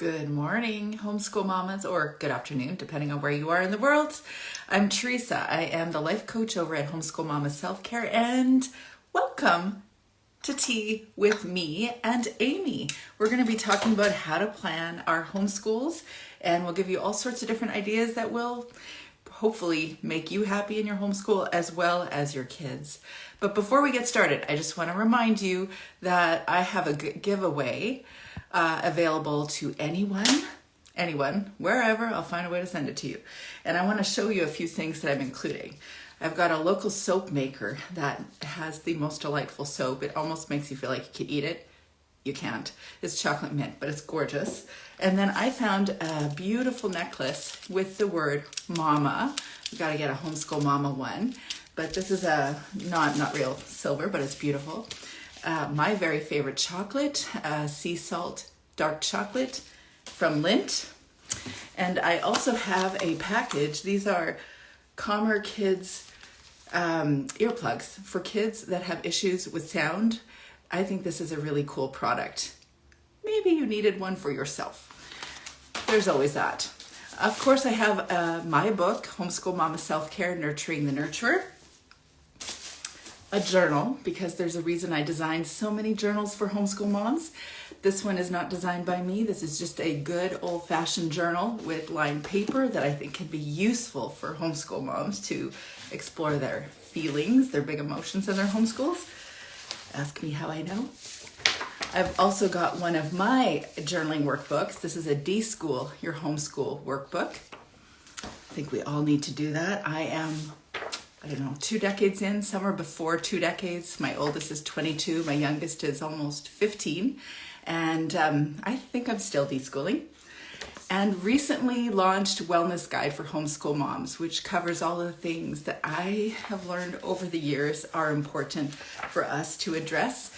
Good morning, homeschool mamas, or good afternoon, depending on where you are in the world. I'm Teresa. I am the life coach over at Homeschool Mama Self-Care, and welcome to Tea with me and Amy. We're going to be talking about how to plan our homeschools, and we'll give you all sorts of different ideas that will hopefully make you happy in your homeschool as well as your kids. But before we get started, I just want to remind you that I have a giveaway available to anyone, wherever. I'll find a way to send it to you. And I want to show you a few things that I'm including. I've got a local soap maker that has the most delightful soap. It almost makes you feel like you could eat it. You can't. It's chocolate mint, but it's gorgeous. And then I found a beautiful necklace with the word mama. You got to get a homeschool mama one. But this is a not real silver, but it's beautiful. My very favorite chocolate, sea salt dark chocolate from Lindt. And I also have a package. These are Calmer Kids earplugs for kids that have issues with sound. I think this is a really cool product. Maybe you needed one for yourself. There's always that. Of course, I have my book, Homeschool Mama Self-Care, Nurturing the Nurturer. A journal, because there's a reason I designed so many journals for homeschool moms. This one is not designed by me. This is just a good old-fashioned journal with lined paper that I think can be useful for homeschool moms to explore their feelings, their big emotions in their homeschools. Ask me how I know. I've also got one of my journaling workbooks. This is a D-School, Your Homeschool workbook. I think we all need to do that. I am 2 decades in. Some are before 2 decades. My oldest is 22. My youngest is almost 15. And I think I'm still deschooling. And recently launched Wellness Guide for Homeschool Moms, which covers all of the things that I have learned over the years are important for us to address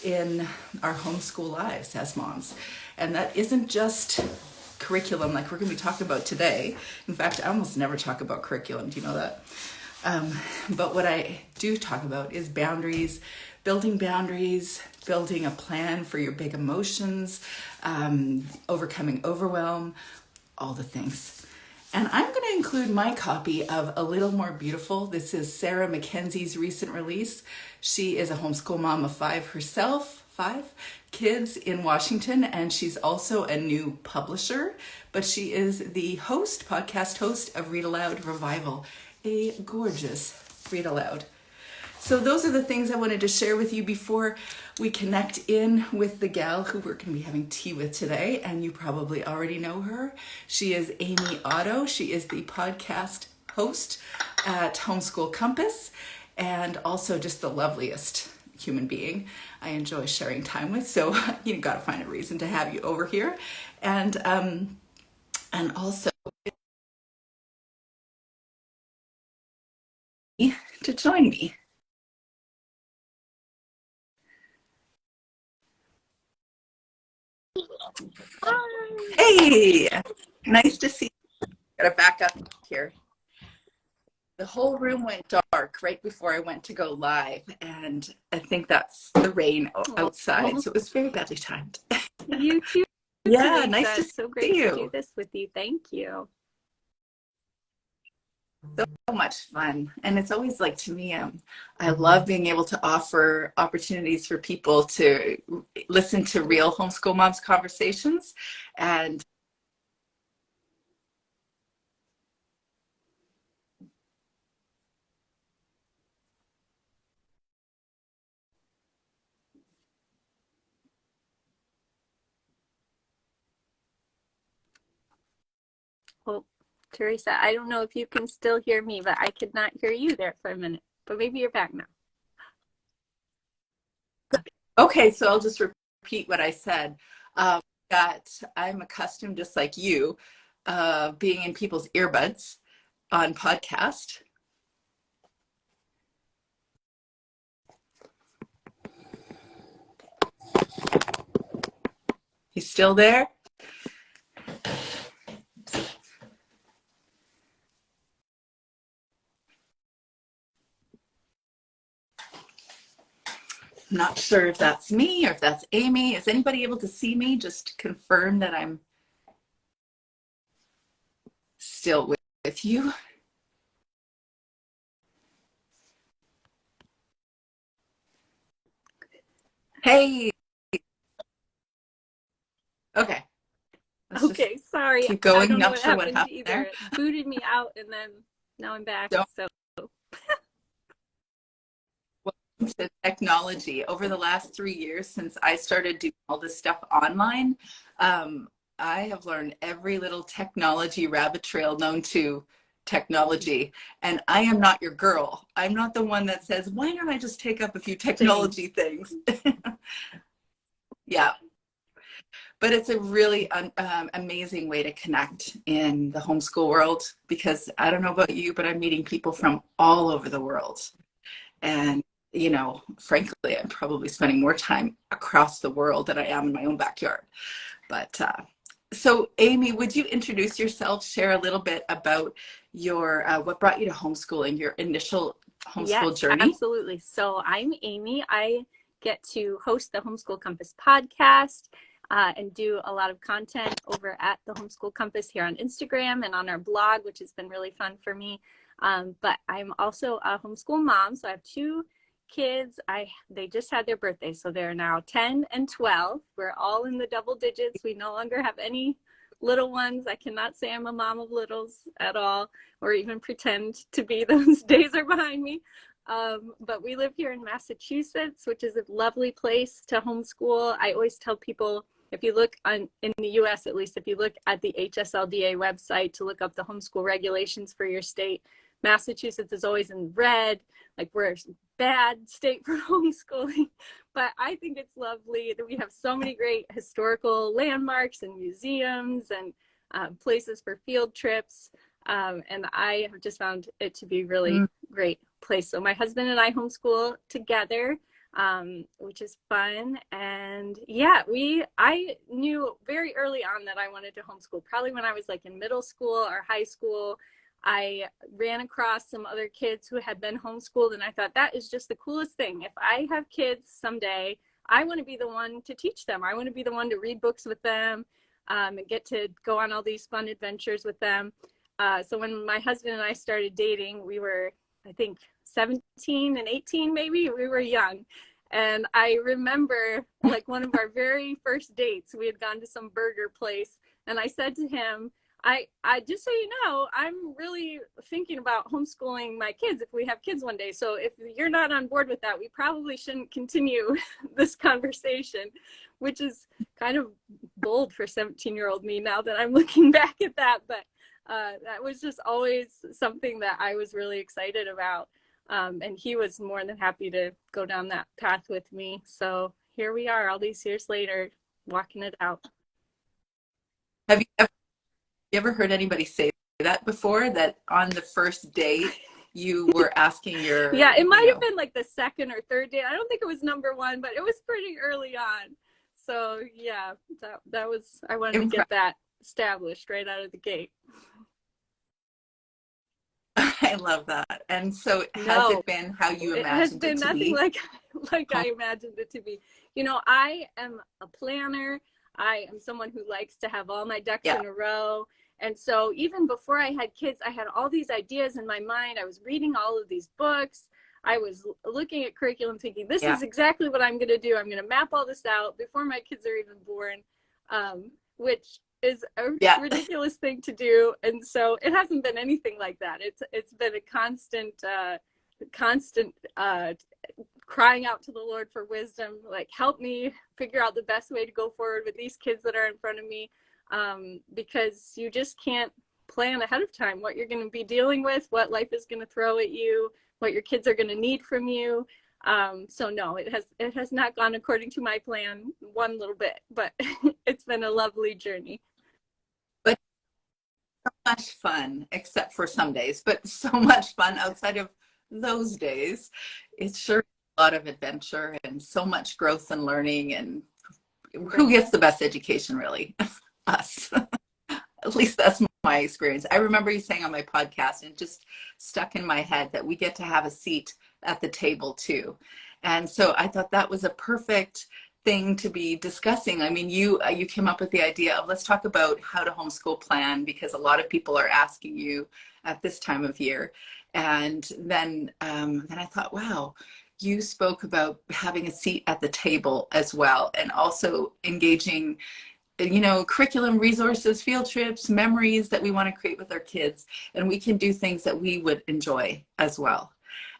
in our homeschool lives as moms. And that isn't just curriculum like we're going to be talking about today. In fact, I almost never talk about curriculum. Do you know that? But what I do talk about is boundaries, building a plan for your big emotions, overcoming overwhelm, all the things. And I'm going to include my copy of A Little More Beautiful. This is Sarah Mackenzie's recent release. She is a homeschool mom of 5 herself, 5 kids in Washington, and she's also a new publisher, but she is the podcast host of Read Aloud Revival, a gorgeous read aloud. So those are the things I wanted to share with you before we connect in with the gal who we're going to be having tea with today, and you probably already know her. She is Aimee Otto. She is the podcast host at Homeschool Compass, and also just the loveliest human being I enjoy sharing time with. So you got to find a reason to have you over here, and also to join me. Hi. Hey, nice to see you. Gotta back up here. The whole room went dark right before I went to go live, and I think that's the rain outside, so it was very badly timed. You too. Yeah, Teresa. nice to It's so great see you. to do this with you. Thank you. So much fun. And it's always like, to me, I love being able to offer opportunities for people to listen to real homeschool moms conversations. And Well, Teresa, I don't know if you can still hear me, but I could not hear you there for a minute. But maybe you're back now. okay, so I'll just repeat what I said. That I'm accustomed, just like you, being in people's earbuds on podcast. He's still there? I'm not sure if that's me or if that's Amy. Is anybody able to see me? Just confirm that I'm still with you. Hey, okay. Let's just Okay, sorry. keep I going. don't know Not what sure what happened happened either. there. It booted me out and then now I'm back. Don't So, welcome to technology. Over the last 3 years, since I started doing all this stuff online, um, I have learned every little technology rabbit trail known to technology. And I am not your girl. I'm not the one that says, why don't I just take up a few same. technology things? Yeah, but it's a really amazing way to connect in the homeschool world because I don't know about you, but I'm meeting people from all over the world. And, you know, frankly, I'm probably spending more time across the world than I am in my own backyard. But so, Aimee, would you introduce yourself, share a little bit about your what brought you to homeschooling, your initial homeschool Yes, journey? absolutely. So I'm Aimee. I get to host the Homeschool Compass podcast and do a lot of content over at the Homeschool Compass here on Instagram and on our blog, which has been really fun for me. But I'm also a homeschool mom. So I have two kids. They just had their birthday. So they're now 10 and 12. We're all in the double digits. We no longer have any little ones. I cannot say I'm a mom of littles at all, or even pretend to be. Those days are behind me. But we live here in Massachusetts, which is a lovely place to homeschool. I always tell people, if you look in the US, at least, if you look at the HSLDA website to look up the homeschool regulations for your state, Massachusetts is always in red, like we're a bad state for homeschooling. But I think it's lovely that we have so many great historical landmarks and museums and places for field trips. And I have just found it to be really great place. So my husband and I homeschool together, which is fun. And yeah, I knew very early on that I wanted to homeschool. Probably when I was like in middle school or high school, I ran across some other kids who had been homeschooled, and I thought that is just the coolest thing. If I have kids someday, I want to be the one to teach them. I want to be the one to read books with them and get to go on all these fun adventures with them. So when my husband and I started dating, we were, I think, 17 and 18, maybe. We were young. And I remember like one of our very first dates, we had gone to some burger place. And I said to him, I just so you know, I'm really thinking about homeschooling my kids if we have kids one day. So if you're not on board with that, we probably shouldn't continue this conversation, which is kind of bold for 17-year-old me now that I'm looking back at that. But that was just always something that I was really excited about. And he was more than happy to go down that path with me. So here we are all these years later, walking it out. Have you ever heard anybody say that before? That on the first date you were asking your, Yeah, it might have been like the second or third date. I don't think it was number one, but it was pretty early on. So yeah, that was, I wanted to get that established right out of the gate. I love that. And so has No, it been how you it has imagined it been to nothing be? like I imagined it to be. You know, I am a planner. I am someone who likes to have all my ducks Yeah. in a row. And so even before I had kids, I had all these ideas in my mind. I was reading all of these books. I was looking at curriculum thinking, this Yeah. is exactly what I'm going to do. I'm going to map all this out before my kids are even born, which is a ridiculous thing to do. And so it hasn't been anything like that. It's been a constant crying out to the Lord for wisdom, like help me figure out the best way to go forward with these kids that are in front of me, because you just can't plan ahead of time what you're going to be dealing with, what life is going to throw at you, what your kids are going to need from you. So no, it has not gone according to my plan one little bit, but it's been a lovely journey. But so much fun, except for some days, but so much fun outside of those days. It's sure a lot of adventure and so much growth and learning. And who gets the best education, really? Us. At least that's my experience. I remember you saying on my podcast, and it just stuck in my head, that we get to have a seat at the table too. And so I thought that was a perfect thing to be discussing. I mean, you came up with the idea of let's talk about how to homeschool plan, because a lot of people are asking you at this time of year. And then I thought, wow, you spoke about having a seat at the table as well, and also engaging, curriculum, resources, field trips, memories that we want to create with our kids. And we can do things that we would enjoy as well.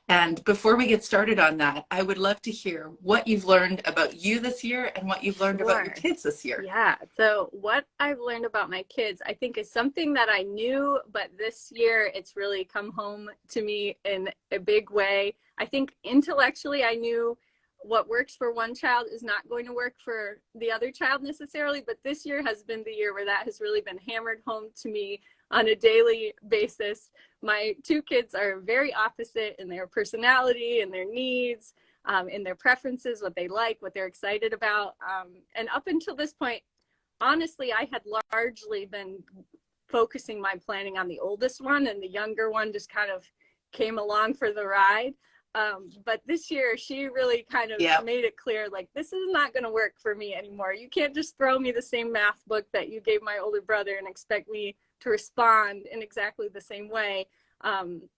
And before we get started on that, I would love to hear what you've learned about you this year and what you've learned about your Sure. kids this year. Yeah. So what I've learned about my kids, I think is something that I knew, but this year it's really come home to me in a big way. I think intellectually I knew what works for one child is not going to work for the other child necessarily, but this year has been the year where that has really been hammered home to me on a daily basis. My two kids are very opposite in their personality and their needs, in their preferences, what they like, what they're excited about. And up until this point, honestly, I had largely been focusing my planning on the oldest one, and the younger one just kind of came along for the ride. But this year, she really kind of made it clear, like, this is not going to work for me anymore. You can't just throw me the same math book that you gave my older brother and expect me to respond in exactly the same way.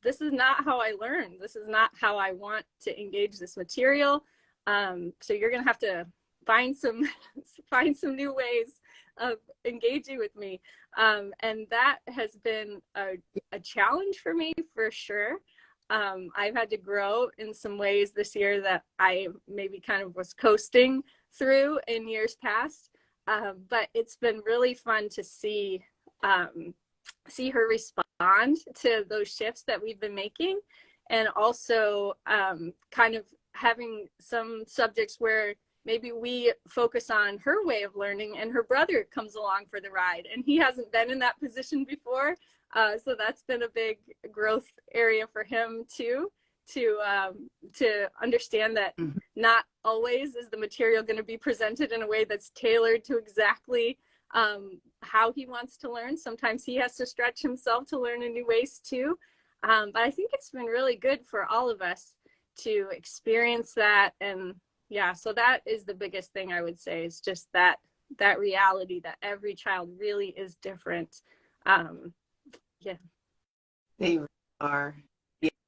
This is not how I learn. This is not how I want to engage this material. So you're going to have to find some new ways of engaging with me. And that has been a challenge for me, for sure. I've had to grow in some ways this year that I maybe kind of was coasting through in years past. But it's been really fun to see her respond to those shifts that we've been making, and also kind of having some subjects where maybe we focus on her way of learning and her brother comes along for the ride, and he hasn't been in that position before. So that's been a big growth area for him too, to understand that not always is the material going to be presented in a way that's tailored to exactly how he wants to learn. Sometimes he has to stretch himself to learn in new ways too. But I think it's been really good for all of us to experience that. And yeah, so that is the biggest thing I would say, is just that reality that every child really is different. Yeah. They are.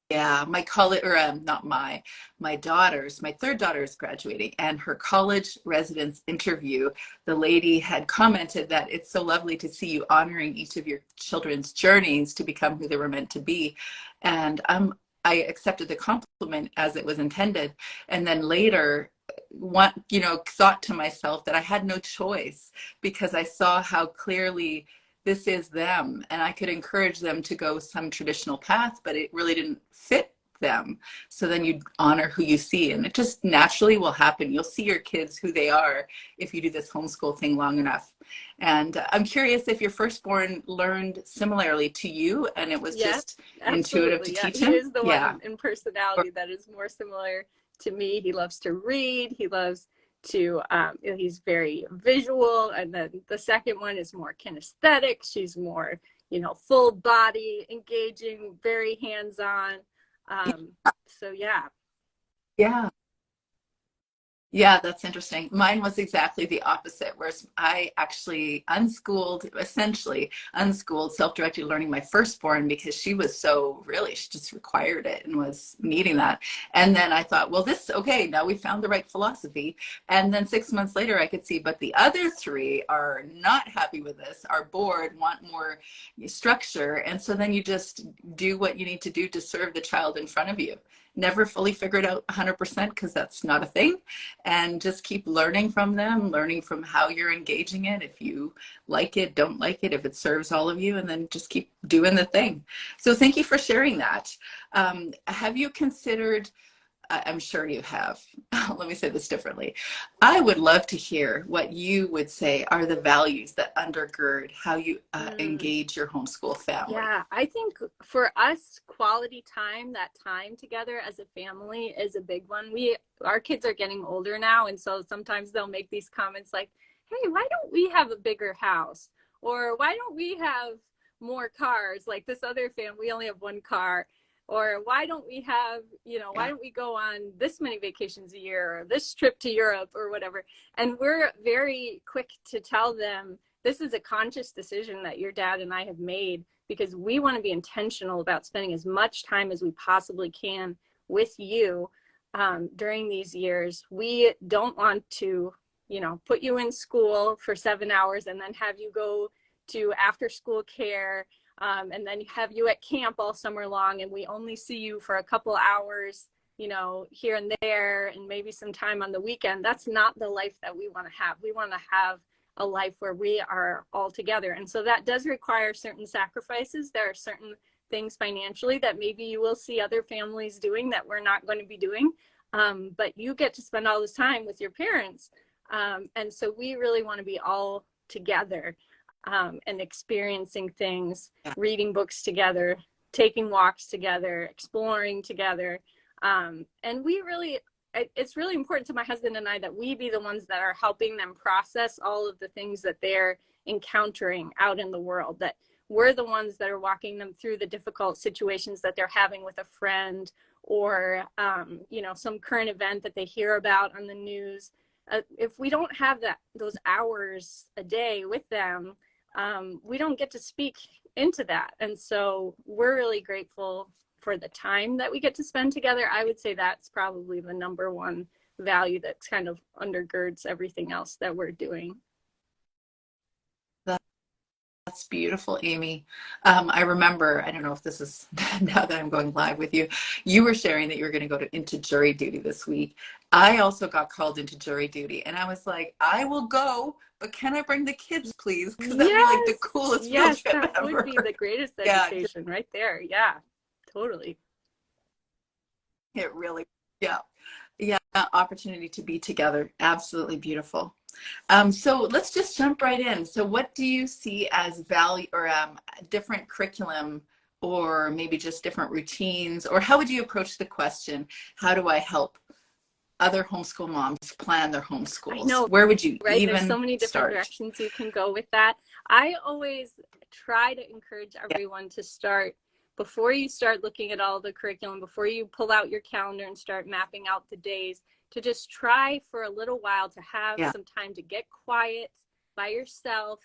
Yeah, my college, or not my daughter's, my third daughter is graduating, and her college residence interview, the lady had commented that it's so lovely to see you honoring each of your children's journeys to become who they were meant to be. And I accepted the compliment as it was intended. And then later, thought to myself that I had no choice, because I saw how clearly this is them, and I could encourage them to go some traditional path, but it really didn't fit them. So then you honor who you see, and it just naturally will happen. You'll see your kids who they are if you do this homeschool thing long enough. And I'm curious if your firstborn learned similarly to you, and it was just intuitive to teach him. He is the one in personality that is more similar to me. He loves to read. He loves to he's very visual, and then the second one is more kinesthetic. She's more full body engaging, very hands-on. So yeah, that's interesting. Mine was exactly the opposite, whereas I actually essentially unschooled self-directed learning my firstborn, because she just required it and was needing that. And then I thought, well, now we found the right philosophy. And then 6 months later, I could see, but the other three are not happy with this, are bored, want more structure. And so then you just do what you need to do to serve the child in front of you. Never fully figured out 100%, because that's not a thing. And just keep learning from them, learning from how you're engaging it, if you like it, don't like it, if it serves all of you, and then just keep doing the thing. So thank you for sharing that. Have you considered, I'm sure you have, let me say this differently. I would love to hear what you would say are the values that undergird how you engage your homeschool family. Yeah, I think for us, quality time, that time together as a family, is a big one. Our kids are getting older now, and so sometimes they'll make these comments like, hey, why don't we have a bigger house? Or why don't we have more cars? Like this other family, we only have one car. Or why don't we have, why don't we go on this many vacations a year or this trip to Europe or whatever? And we're very quick to tell them, this is a conscious decision that your dad and I have made because we want to be intentional about spending as much time as we possibly can with you during these years. We don't want to, put you in school for 7 hours and then have you go to after school care and then have you at camp all summer long and we only see you for a couple hours, here and there, and maybe some time on the weekend. That's not the life that we want to have. We want to have a life where we are all together. And so that does require certain sacrifices. There are certain things financially that maybe you will see other families doing that we're not going to be doing. But you get to spend all this time with your parents. And so we really want to be all together and experiencing things, reading books together, taking walks together, exploring together. And it's really important to my husband and I that we be the ones that are helping them process all of the things that they're encountering out in the world, that we're the ones that are walking them through the difficult situations that they're having with a friend or, some current event that they hear about on the news. If we don't have those hours a day with them, we don't get to speak into that. And so we're really grateful for the time that we get to spend together. I would say that's probably the number one value that kind of undergirds everything else that we're doing. That's beautiful, Aimee. I remember, I don't know if this is now that I'm going live with you, you were sharing that you were going to go into jury duty this week. I also got called into jury duty and I was like, I will go, but can I bring the kids, please? Because that'd be like the coolest field trip that ever. would be the greatest education right there. Yeah, totally. It really, yeah, opportunity to be together. Absolutely beautiful. So let's just jump right in. So what do you see as value or different curriculum or maybe just different routines, or how would you approach the question, how do I help other homeschool moms plan their homeschools? I know, where would you right? even There's so many different directions you can go with that. I always try to encourage everyone to start before you start looking at all the curriculum, before you pull out your calendar and start mapping out the days, to just try for a little while to have some time to get quiet by yourself,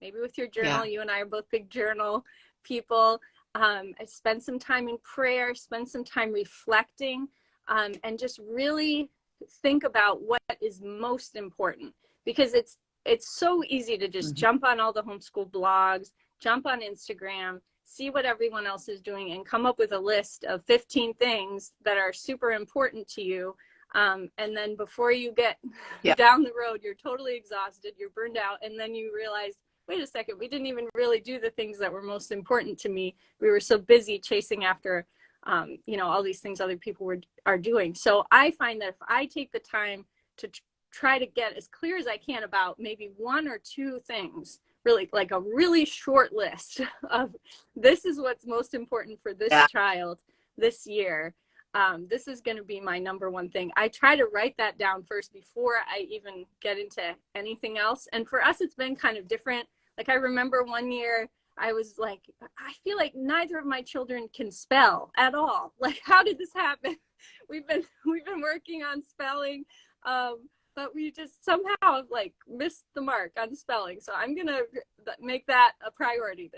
maybe with your journal. You and I are both big journal people. Spend some time in prayer, spend some time reflecting, and just really think about what is most important, because it's so easy to just jump on all the homeschool blogs, jump on Instagram, see what everyone else is doing and come up with a list of 15 things that are super important to you. And then before you get down the road, you're totally exhausted, you're burned out, and then you realize, wait a second, we didn't even really do the things that were most important to me. We were so busy chasing after, all these things other people are doing. So I find that if I take the time to try to get as clear as I can about maybe one or two things, really like a really short list of this is what's most important for this child this year. This is going to be my number one thing. I try to write that down first before I even get into anything else. And for us, it's been kind of different. Like I remember one year I was like, I feel like neither of my children can spell at all. Like, how did this happen? We've been working on spelling, but we just somehow like missed the mark on spelling. So I'm going to make that a priority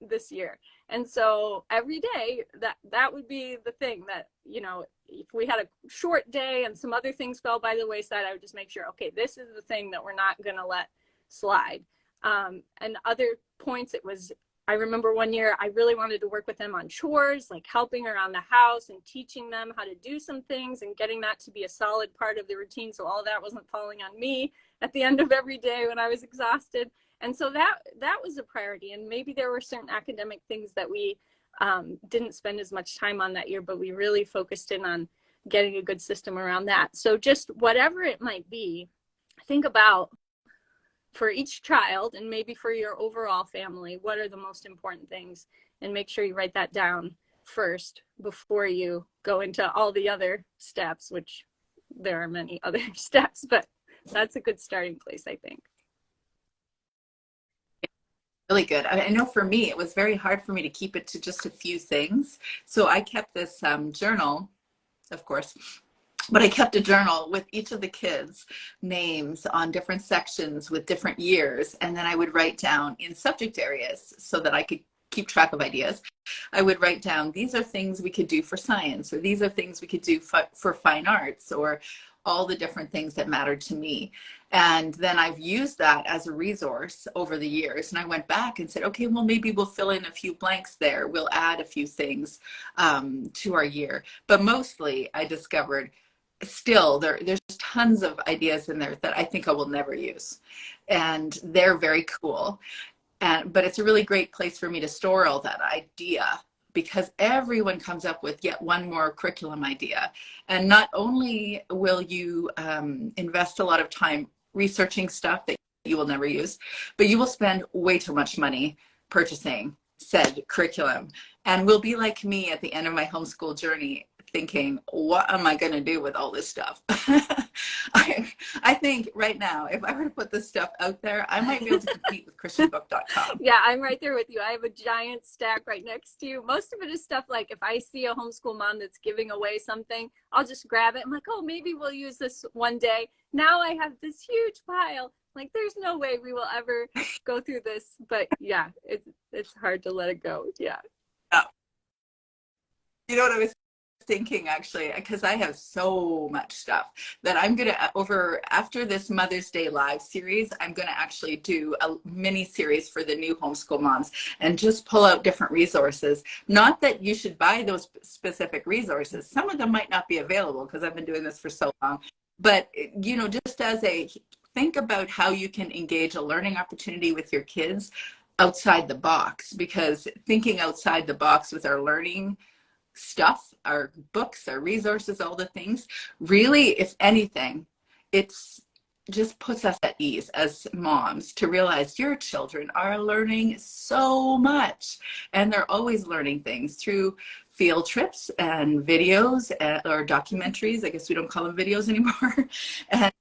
this year. And so every day that would be the thing that, if we had a short day and some other things fell by the wayside, I would just make sure, okay, this is the thing that we're not going to let slide. And other points, I remember one year I really wanted to work with them on chores, like helping around the house and teaching them how to do some things and getting that to be a solid part of the routine. So all that wasn't falling on me at the end of every day when I was exhausted. And so that was a priority. And maybe there were certain academic things that we didn't spend as much time on that year, but we really focused in on getting a good system around that. So just whatever it might be, think about for each child and maybe for your overall family, what are the most important things, and make sure you write that down first before you go into all the other steps, which there are many other steps, but that's a good starting place, I think. Really good. I know for me, it was very hard for me to keep it to just a few things. So I kept this journal, of course, but I kept a journal with each of the kids' names on different sections with different years. And then I would write down in subject areas so that I could keep track of ideas. I would write down, these are things we could do for science, or these are things we could do for fine arts, or all the different things that mattered to me. And then I've used that as a resource over the years. And I went back and said, okay, well, maybe we'll fill in a few blanks there. We'll add a few things to our year. But mostly I discovered still there's tons of ideas in there that I think I will never use. And they're very cool. But it's a really great place for me to store all that idea, because everyone comes up with yet one more curriculum idea. And not only will you invest a lot of time researching stuff that you will never use, but you will spend way too much money purchasing said curriculum, and will be like me at the end of my homeschool journey thinking, what am I going to do with all this stuff? I think right now, if I were to put this stuff out there, I might be able to compete with christianbook.com. Yeah, I'm right there with you. I have a giant stack right next to you. Most of it is stuff like if I see a homeschool mom that's giving away something, I'll just grab it. I'm like, oh, maybe we'll use this one day. Now I have this huge pile. Like, there's no way we will ever go through this. But yeah, it's hard to let it go. Yeah. You know what I was thinking, actually, because I have so much stuff that I'm going to, over after this Mother's Day Live series, I'm going to actually do a mini series for the new homeschool moms and just pull out different resources. Not that you should buy those specific resources. Some of them might not be available because I've been doing this for so long. But, you know, just as a think about how you can engage a learning opportunity with your kids outside the box, because thinking outside the box with our learning stuff, our books, our resources, all the things, really, if anything, it's just puts us at ease as moms to realize your children are learning so much, and they're always learning things through field trips and videos or documentaries. I guess we don't call them videos anymore. And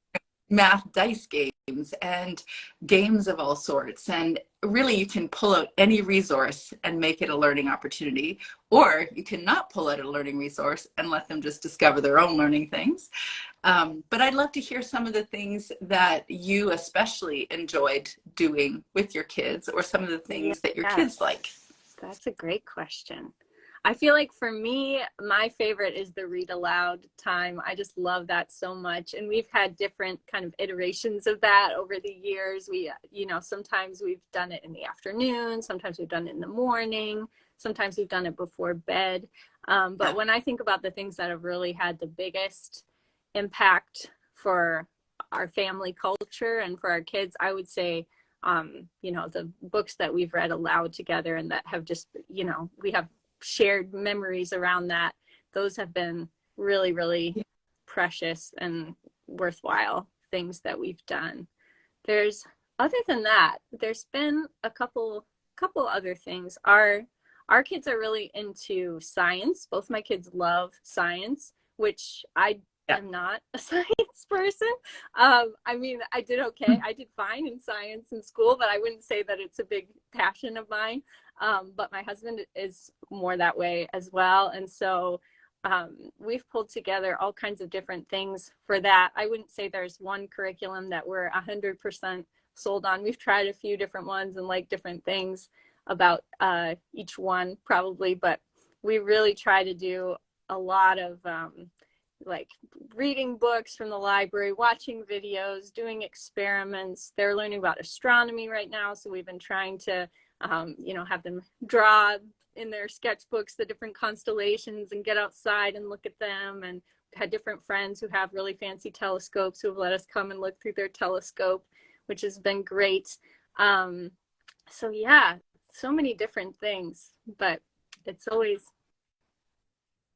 math dice games and games of all sorts. And really, you can pull out any resource and make it a learning opportunity, or you cannot pull out a learning resource and let them just discover their own learning things. But I'd love to hear some of the things that you especially enjoyed doing with your kids, or some of the things that your kids like. That's a great question. I feel like for me, my favorite is the read aloud time. I just love that so much. And we've had different kind of iterations of that over the years. We, you know, sometimes we've done it in the afternoon, sometimes we've done it in the morning, sometimes we've done it before bed. But when I think about the things that have really had the biggest impact for our family culture and for our kids, I would say, you know, the books that we've read aloud together and that have just, you know, we have shared memories around that. Those have been really, really precious and worthwhile things that we've done. There's, other than that, there's been a couple other things. Our kids are really into science. Both my kids love science, which I am not a science person. I mean, I did okay. I did fine in science in school, but I wouldn't say that it's a big passion of mine. But my husband is more that way as well. And so we've pulled together all kinds of different things for that. I wouldn't say there's one curriculum that we're 100% sold on. We've tried a few different ones and like different things about each one probably, but we really try to do a lot of like reading books from the library, watching videos, doing experiments. They're learning about astronomy right now. So we've been trying to, you know, have them draw in their sketchbooks the different constellations and get outside and look at them. And we've had different friends who have really fancy telescopes who have let us come and look through their telescope, which has been great. So yeah, so many different things, but it's always.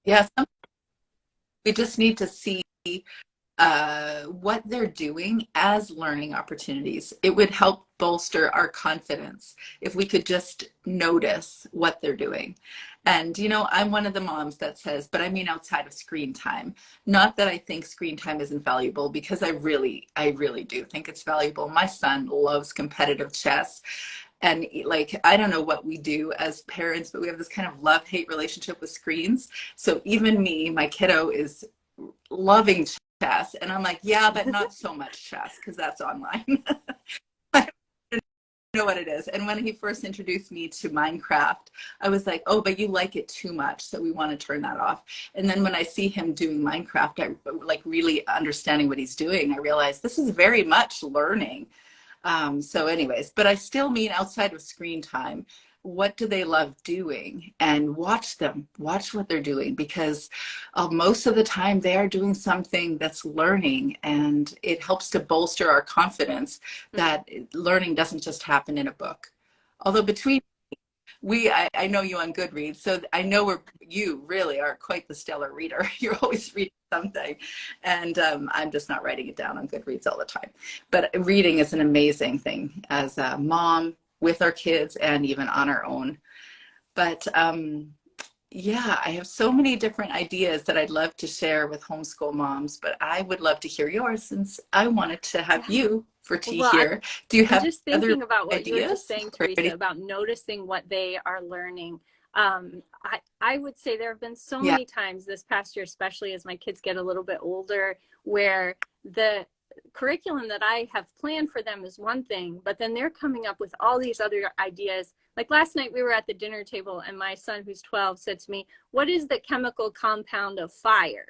Yes, we just need to see what they're doing as learning opportunities. It would help bolster our confidence if we could just notice what they're doing. And, you know, I'm one of the moms that says, but I mean outside of screen time. Not that I think screen time isn't valuable, because I really do think it's valuable. My son loves competitive chess. And like, I don't know what we do as parents, but we have this kind of love-hate relationship with screens. So even me, my kiddo is loving chess. And I'm like, yeah, but not so much chess because that's online. I don't know what it is. And when he first introduced me to Minecraft, I was like, oh, but you like it too much. So we want to turn that off. And then when I see him doing Minecraft, I like really understanding what he's doing. I realize this is very much learning. So anyways, but I still mean outside of screen time, what do they love doing? And watch them, watch what they're doing, because most of the time they are doing something that's learning, and it helps to bolster our confidence that learning doesn't just happen in a book. Although between I know you on Goodreads, so I know you really are quite the stellar reader. You're always reading something, and I'm just not writing it down on Goodreads all the time. But reading is an amazing thing as a mom with our kids and even on our own. But yeah, I have so many different ideas that I'd love to share with homeschool moms, but I would love to hear yours since I wanted to have you for tea Well, here. Do you I'm have just other thinking about what you were just ideas? saying, Teresa, about noticing what they are learning. I would say there have been so Yeah. many times this past year, especially as my kids get a little bit older, where the curriculum that I have planned for them is one thing, but then they're coming up with all these other ideas. Like last night we were at the dinner table and my son, who's 12, said to me, "What is the chemical compound of fire?"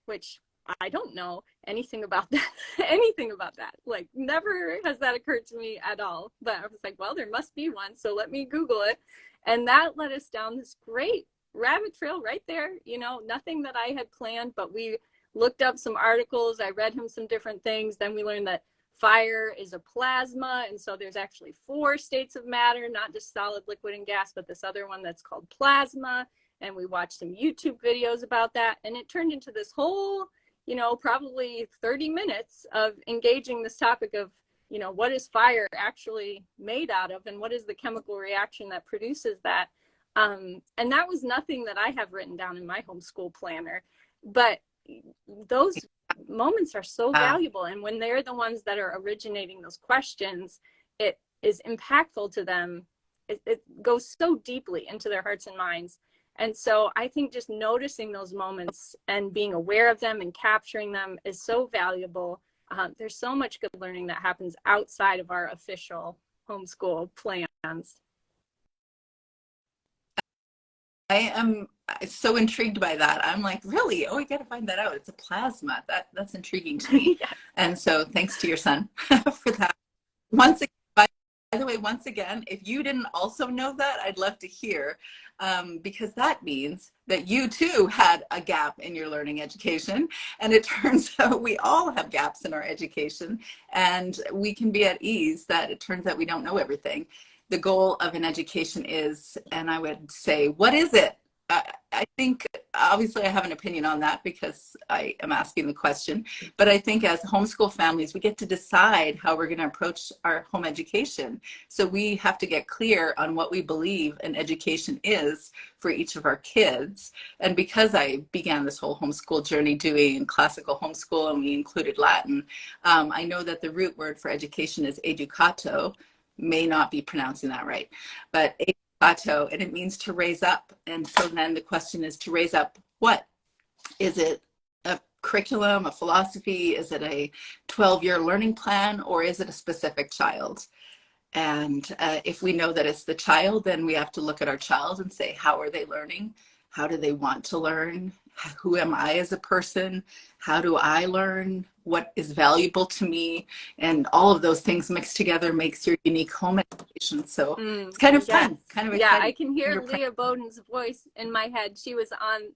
Which I don't know anything about that, anything about that. Like never has that occurred to me at all. But I was like, well, there must be one. So let me Google it. And that led us down this great rabbit trail right there. You know, nothing that I had planned, but we looked up some articles. I read him some different things. Then we learned that fire is a plasma. And so there's actually 4 states of matter, not just solid, liquid, and gas, but this other one that's called plasma. And we watched some YouTube videos about that. And it turned into this whole, you know, probably 30 minutes of engaging this topic of, you know, what is fire actually made out of and what is the chemical reaction that produces that. And that was nothing that I have written down in my homeschool planner. But those moments are so valuable. And when they're the ones that are originating those questions, it is impactful to them. It goes so deeply into their hearts and minds. And so I think just noticing those moments and being aware of them and capturing them is so valuable. There's so much good learning that happens outside of our official homeschool plans. I am so intrigued by that. I'm like, really? Oh, we got to find that out. It's a plasma. That's intriguing to me. Yes. And so thanks to your son for that. Once again, by the way, once again, if you didn't also know that, I'd love to hear, because that means that you too had a gap in your learning education. And it turns out we all have gaps in our education, and we can be at ease that it turns out we don't know everything. The goal of an education is, and I would say, what is it? I think, obviously, I have an opinion on that because I am asking the question. But I think as homeschool families, we get to decide how we're going to approach our home education. So we have to get clear on what we believe an education is for each of our kids. And because I began this whole homeschool journey doing classical homeschool, and we included Latin, I know that the root word for education is educato. May not be pronouncing that right, but Otto, and it means to raise up. And so then the question is, to raise up what? Is it a curriculum, a philosophy? Is it a 12-year learning plan, or is it a specific child? And if we know that it's the child, then we have to look at our child and say, how are they learning? How do they want to learn? Who am I as a person? How do I learn? What is valuable to me? And all of those things mixed together makes your unique home education. So it's kind of fun, Yes. kind of Yeah, exciting. I can hear Leah Bowden's voice in my head. She was on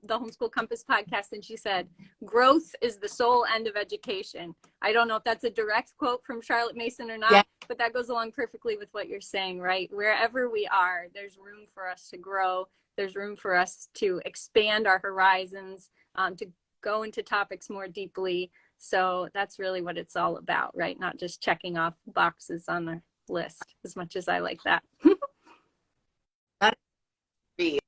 the Homeschool Compass podcast, and she said, "Growth is the sole end of education." I don't know if that's a direct quote from Charlotte Mason or not, but that goes along perfectly with what you're saying, right? Wherever we are, there's room for us to grow. There's room for us to expand our horizons, to go into topics more deeply. So that's really what it's all about, right? Not just checking off boxes on a list, as much as I like that. That is,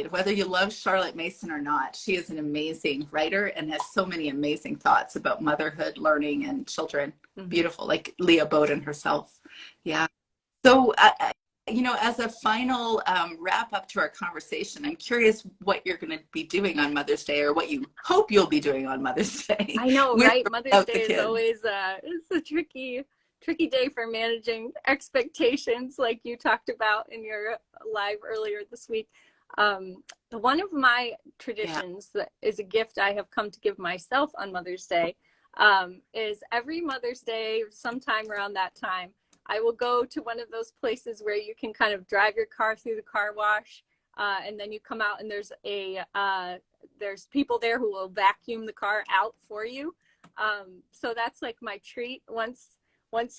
whether you love Charlotte Mason or not, she is an amazing writer and has so many amazing thoughts about motherhood, learning, and children. Beautiful, like Leah Bowden herself. Yeah. So, as a final wrap up to our conversation, I'm curious what you're going to be doing on Mother's Day, or what you hope you'll be doing on Mother's Day I know, with right? or Mother's without the Day is kids. always it's a tricky day for managing expectations, like you talked about in your live earlier this week. One of my Yeah. traditions that is a gift I have come to give myself on Mother's Day is every Mother's Day, sometime around that time, I will go to one of those places where you can kind of drive your car through the car wash, and then you come out and there's people there who will vacuum the car out for you. So that's like my treat once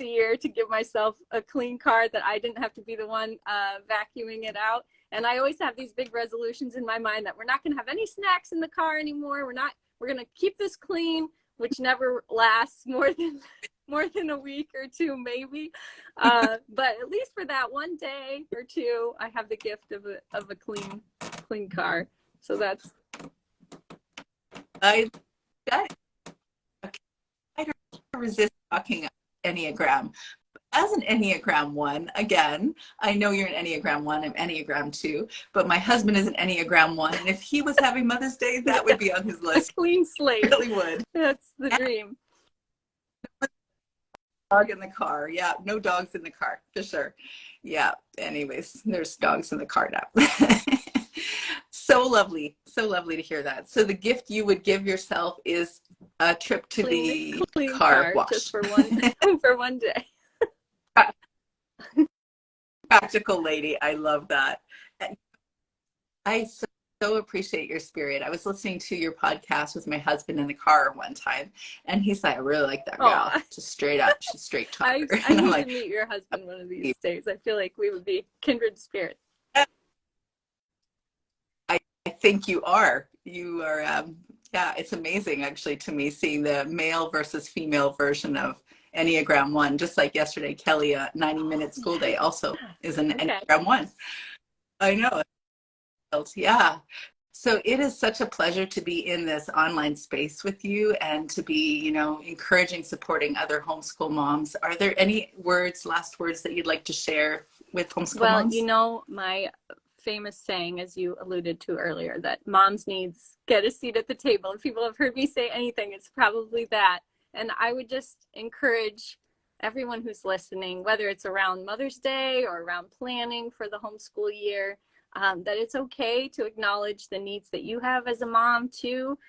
a year, to give myself a clean car that I didn't have to be the one vacuuming it out. And I always have these big resolutions in my mind that we're not going to have any snacks in the car anymore. We're going to keep this clean, which never lasts more than a week or two, maybe. But at least for that one day or two, I have the gift of a clean car. So that's. I that I don't resist talking Enneagram. As an Enneagram 1, again, I know you're an Enneagram 1, I'm Enneagram 2, but my husband is an Enneagram 1, and if he was having Mother's Day, that would be on his A list. clean slate. It really would. That's the dream. Dog in the car. Yeah, no dogs in the car, for sure. Yeah, anyways, there's dogs in the car now. So lovely to hear that. So the gift you would give yourself is a trip to the clean car car wash. just for one day. Practical lady. I love that. I so appreciate your spirit. I was listening to your podcast with my husband in the car one time, and he's like, I really like that gal. Just straight up. She's straight talker. I need to meet your husband one of these days. I feel like we would be kindred spirits. I think you are. You are, yeah, it's amazing actually to me seeing the male versus female version of Enneagram 1. Just like yesterday, Kelly, a 90-minute school day also is an Enneagram 1. I know. Yeah. So it is such a pleasure to be in this online space with you, and to be, encouraging, supporting other homeschool moms. Are there any last words that you'd like to share with homeschool moms? Well, my famous saying, as you alluded to earlier, that moms needs get a seat at the table. If people have heard me say anything, it's probably that. And I would just encourage everyone who's listening, whether it's around Mother's Day or around planning for the homeschool year, that it's okay to acknowledge the needs that you have as a mom too.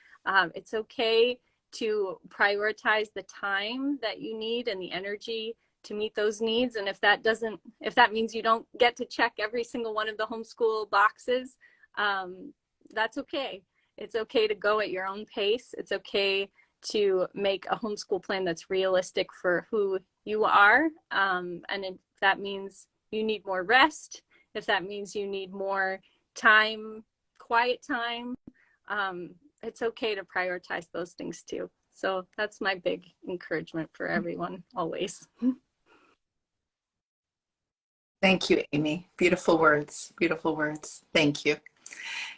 It's okay to prioritize the time that you need and the energy to meet those needs. And if that means you don't get to check every single one of the homeschool boxes, that's okay. It's okay to go at your own pace. It's okay to make a homeschool plan that's realistic for who you are. And if that means you need more rest, if that means you need more time, quiet time, it's okay to prioritize those things too. So that's my big encouragement for everyone always. Thank you, Aimee. Beautiful words. Beautiful words. Thank you.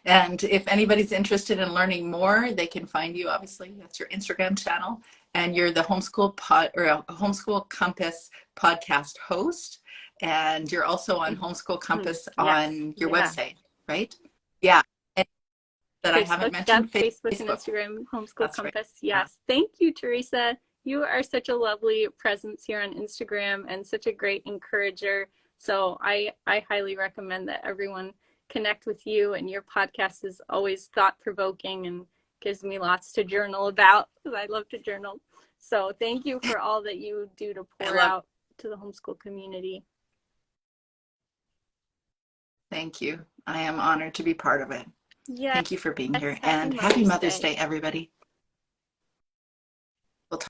And if anybody's interested in learning more, they can find you. Obviously, that's your Instagram channel, and you're the Homeschool Compass podcast host, and you're also on Homeschool Compass on your website, right? Yeah. And that Facebook, I haven't mentioned. Facebook and Instagram, Homeschool Compass. Right. Yes. Thank you, Teresa. You are such a lovely presence here on Instagram and such a great encourager. So I highly recommend that everyone connect with you, and your podcast is always thought-provoking and gives me lots to journal about, because I love to journal. So thank you for all that you do to pour out to the homeschool community. Thank you. I am honored to be part of it. Yes. Thank you for being here, and happy Mother's Day, everybody.